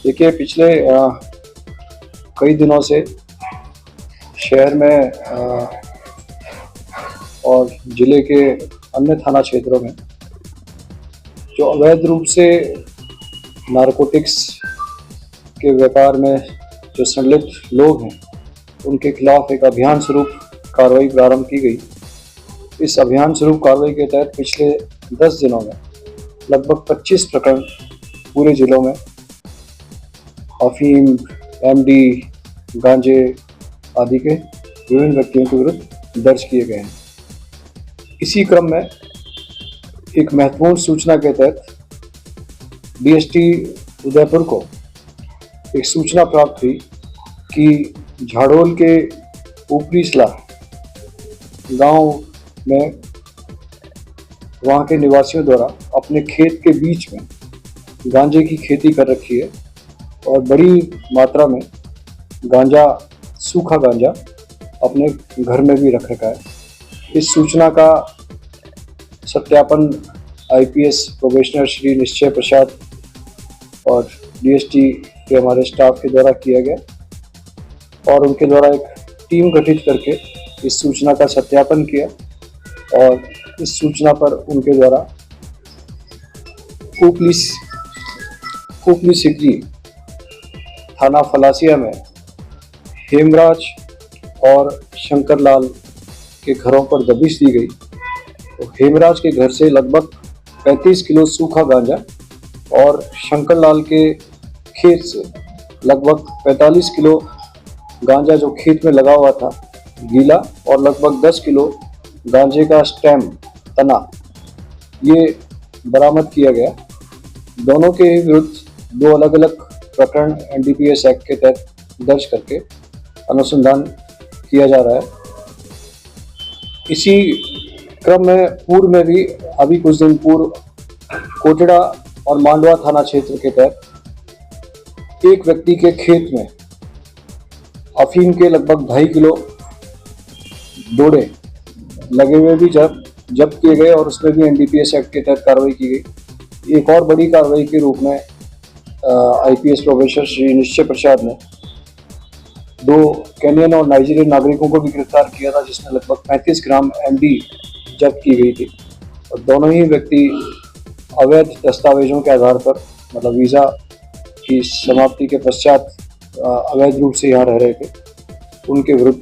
देखिए, पिछले कई दिनों से शहर में और ज़िले के अन्य थाना क्षेत्रों में जो अवैध रूप से नारकोटिक्स के व्यापार में जो संलिप्त लोग हैं, उनके खिलाफ एक अभियान स्वरूप कार्रवाई प्रारंभ की गई। इस अभियान स्वरूप कार्रवाई के तहत पिछले 10 दिनों में लगभग 25 प्रकरण पूरे जिलों में अफीम, एमडी, गांजे आदि के विभिन्न व्यक्तियों के विरुद्ध दर्ज किए गए हैं। इसी क्रम में एक महत्वपूर्ण सूचना के तहत डीएसटी उदयपुर को एक सूचना प्राप्त हुई कि झाड़ोल के ऊपरी सला गांव में वहां के निवासियों द्वारा अपने खेत के बीच में गांजे की खेती कर रखी है और बड़ी मात्रा में गांजा, सूखा गांजा अपने घर में भी रख रखा है। इस सूचना का सत्यापन आईपीएस प्रोबेशनर श्री निश्चय प्रसाद और डीएसटी के हमारे स्टाफ के द्वारा किया गया और उनके द्वारा एक टीम गठित करके इस सूचना का सत्यापन किया और इस सूचना पर उनके द्वारा उपली सिकरी थाना फलासिया में हेमराज और शंकरलाल के घरों पर दबिश दी गई। तो हेमराज के घर से लगभग 35 किलो सूखा गांजा और शंकरलाल के खेत से लगभग 45 किलो गांजा जो खेत में लगा हुआ था गीला और लगभग 10 किलो गांजे का स्टेम तना ये बरामद किया गया। दोनों के विरुद्ध दो अलग अलग प्रकरण एनडीपीएस एक्ट के तहत दर्ज करके अनुसंधान किया जा रहा है। इसी क्रम में पूर्व में भी अभी कुछ दिन पूर्व कोटड़ा और मांडवा थाना क्षेत्र के तहत एक व्यक्ति के खेत में अफीम के लगभग 2.5 किलो डोडे लगे हुए भी जब्त किए गए और उसमें भी एनडीपीएस एक्ट के तहत कार्रवाई की गई। एक और बड़ी कार्रवाई के रूप में आईपीएस प्रोफेसर श्री निश्चय प्रसाद ने 2 केनियन और नाइजीरियन नागरिकों को भी गिरफ्तार किया था, जिसमें लगभग 35 ग्राम एमडी जब्त की गई थी और दोनों ही व्यक्ति अवैध दस्तावेजों के आधार पर मतलब वीज़ा की समाप्ति के पश्चात अवैध रूप से यहाँ रह रहे थे। उनके विरुद्ध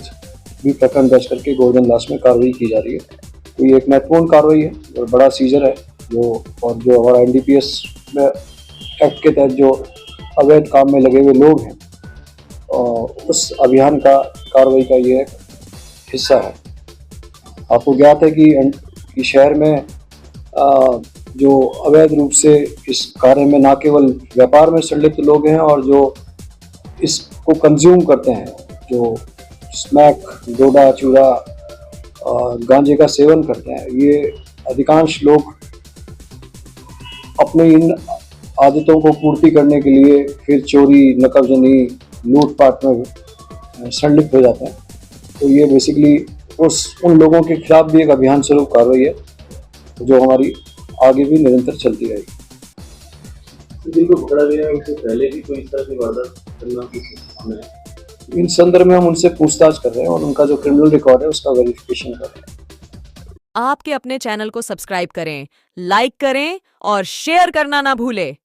भी प्रकरण दर्ज करके गोवर्धन दास में कार्रवाई की जा रही है। तो ये एक महत्वपूर्ण कार्रवाई है और बड़ा सीजर है जो हमारा एनडीपीएस में एक्ट के तहत जो अवैध काम में लगे हुए लोग हैं और उस अभियान का कार्रवाई का ये एक हिस्सा है। आपको ज्ञात है कि शहर में जो अवैध रूप से इस कार्य में न केवल व्यापार में संलिप्त लोग हैं और जो इसको कंज्यूम करते हैं, जो स्मैक, डोडा, चूरा, गांजे का सेवन करते हैं, ये अधिकांश लोग अपने इन आदतों को पूर्ति करने के लिए फिर चोरी, नकबजनी, लूटपाट में संलिप्त हो जाते हैं। तो ये बेसिकली उन लोगों के खिलाफ भी एक अभियान स्वरूप कार्रवाई है जो हमारी आगे भी निरंतर चलती रहेगी। जिनको पकड़ा गया है उससे पहले भी कोई इस तरह की वारदात करना कुछ इन संदर्भ में हम उनसे पूछताछ कर रहे हैं और उनका जो क्रिमिनल रिकॉर्ड है उसका वेरिफिकेशन कर रहे हैं। आपके अपने चैनल को सब्सक्राइब करें, लाइक करें और शेयर करना ना भूलें।